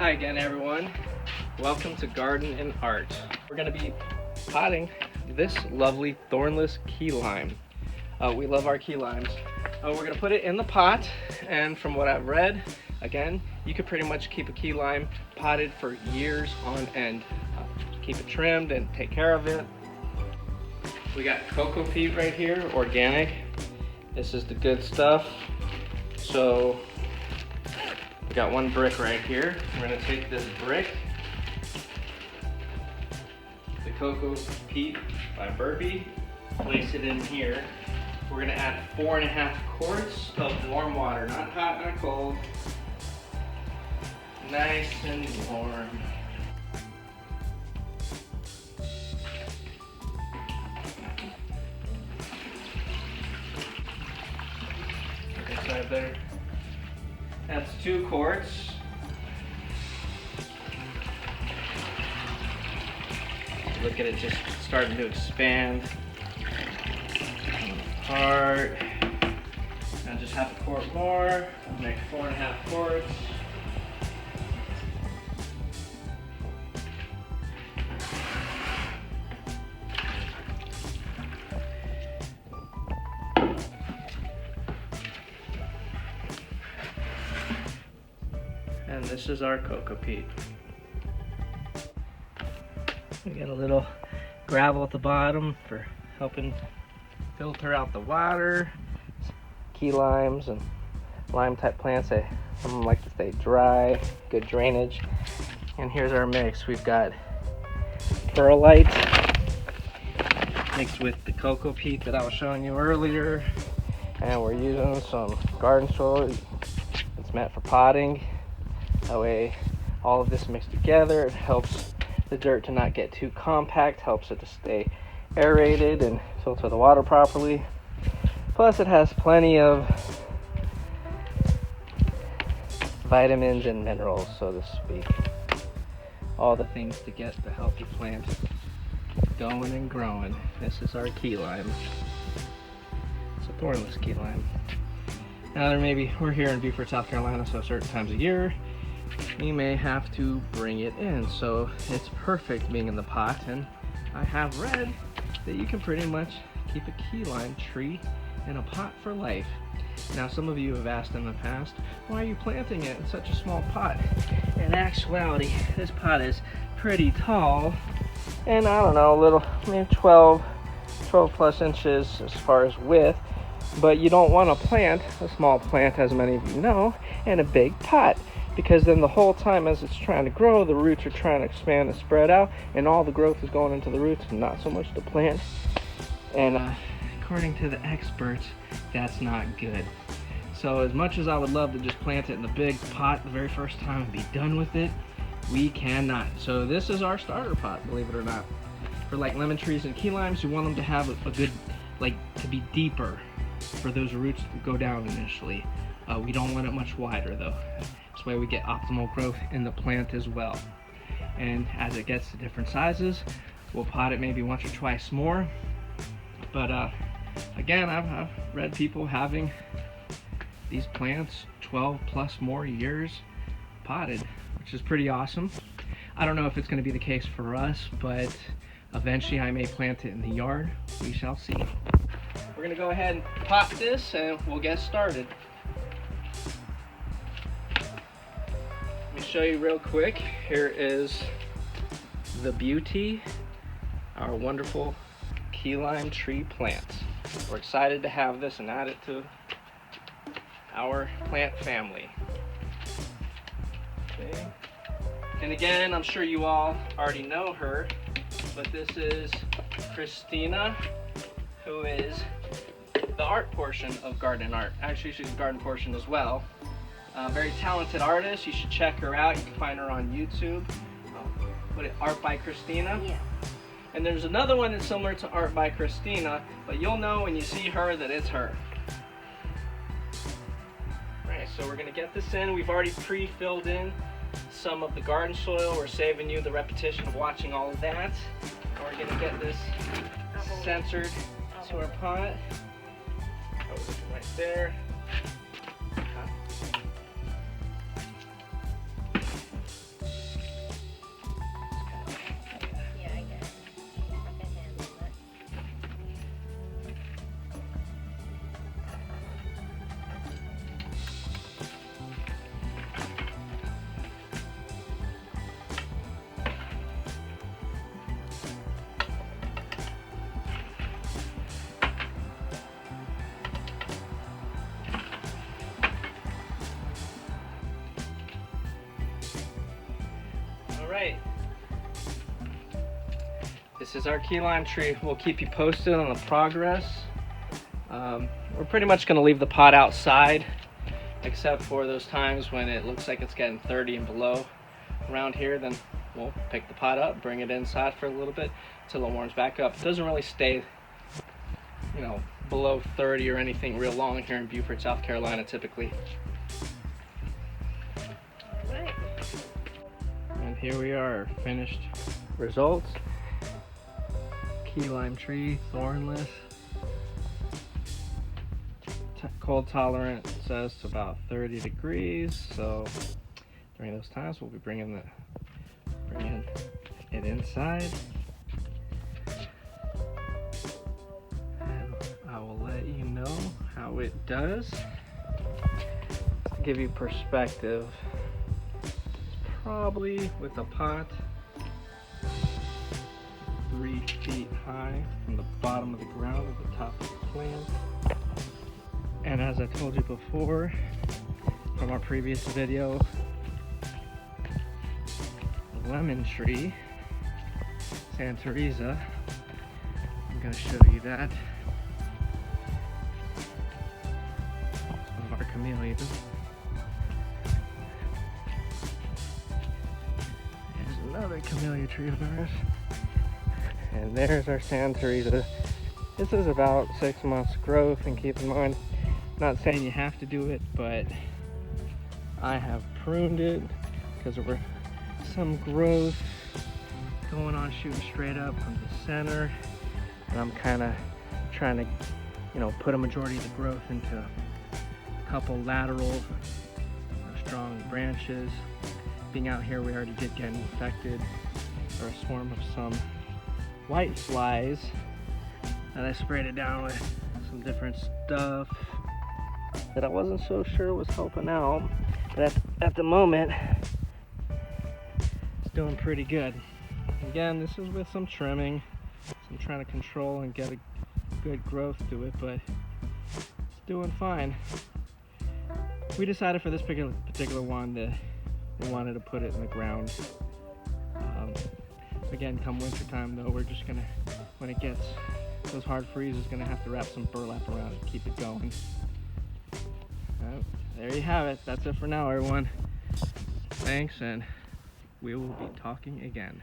Hi again, everyone. Welcome to Garden and Art. We're going to be potting this lovely Thornless Key Lime. We love our key limes. We're going to put it in the pot, and from what I've read, again, you could pretty much keep a key lime potted for years on end. Keep it trimmed and take care of it. We got cocoa peat right here, organic. This is the good stuff. So we got one brick right here. We're gonna take this brick, the cocoa peat by Burpee, place it in here. We're gonna add 4.5 quarts of warm water, not hot, not cold. Nice and warm. There. That's 2 quarts. Look at it just starting to expand apart. Now just half a quart more. I'll make 4.5 quarts. And this is our cocoa peat. We got a little gravel at the bottom for helping filter out the water. Key limes and lime type plants, some of them like to stay dry, good drainage. And here's our mix. We've got perlite mixed with the cocoa peat that I was showing you earlier. And we're using some garden soil. It's meant for potting. That way all of this mixed together, it helps the dirt to not get too compact, helps it to stay aerated and filter the water properly. Plus it has plenty of vitamins and minerals, so to speak. All the things to get the healthy plant going and growing. This is our key lime. It's a thornless key lime. Now we're here in Beaufort, South Carolina, so certain times of year we may have to bring it in, so it's perfect being in the pot. And I have read that you can pretty much keep a key lime tree in a pot for life. Now some of you have asked in the past, why are you planting it in such a small pot? In actuality, this pot is pretty tall, and I don't know, maybe 12 plus inches as far as width. But you don't want to plant a small plant, as many of you know, in a big pot, because then the whole time as it's trying to grow, the roots are trying to expand and spread out, and all the growth is going into the roots and not so much the plant. And according to the experts, that's not good. So as much as I would love to just plant it in the big pot the very first time and be done with it, we cannot. So this is our starter pot, believe it or not. For like lemon trees and key limes, you want them to have a good, to be deeper for those roots to go down initially. We don't want it much wider though. This way we get optimal growth in the plant as well. And as it gets to different sizes, we'll pot it maybe once or twice more. But again, I've read people having these plants 12 plus more years potted, which is pretty awesome. I don't know if it's going to be the case for us, but eventually I may plant it in the yard. We shall see. We're going to go ahead and pot this and we'll get started. Let me show you real quick. Here is the beauty, our wonderful key lime tree plant. We're excited to have this and add it to our plant family. Okay. And again, I'm sure you all already know her, but this is Christina, who is the art portion of Garden Art. Actually, she's the garden portion as well. Very talented artist. You should check her out. You can find her on YouTube. What, Art by Christina? Yeah. And there's another one that's similar to Art by Christina, but you'll know when you see her that it's her. Alright, so we're going to get this in. We've already pre-filled in some of the garden soil. We're saving you the repetition of watching all of that. And we're going to get this censored to our pot. Right there. All right. This is our key lime tree. We'll keep you posted on the progress. We're pretty much going to leave the pot outside, except for those times when it looks like it's getting 30 and below around here. Then we'll pick the pot up, bring it inside for a little bit until it warms back up. It doesn't really stay, you know, below 30 or anything real long here in Beaufort, South Carolina, typically. All right. And here we are, finished results. Key lime tree, thornless. Cold tolerant says to about 30 degrees. So during those times, we'll be bringing it inside. And I will let you know how it does. To give you perspective, probably with a pot 3 feet high from the bottom of the ground to the top of the plant. And as I told you before from our previous video, the lemon tree, Santa Teresa, I'm going to show you that. Some of our camellias. There's another camellia tree of ours. And there's our Santa Teresa. This is about 6 months growth, and keep in mind, not saying you have to do it, but I have pruned it because there were some growth going on shooting straight up from the center, and I'm kind of trying to, you know, put a majority of the growth into a couple lateral strong branches. Being out here, we already did get infected, or a swarm of some white flies, and I sprayed it down with some different stuff that I wasn't so sure was helping out, but at the moment it's doing pretty good. Again, this is with some trimming, so I'm trying to control and get a good growth to it, but it's doing fine. We decided for this particular one that we wanted to put it in the ground. Again, come winter time though, we're just gonna, when it gets those hard freezes, gonna have to wrap some burlap around it to keep it going. There you have it. That's it for now, everyone. Thanks, and we will be talking again.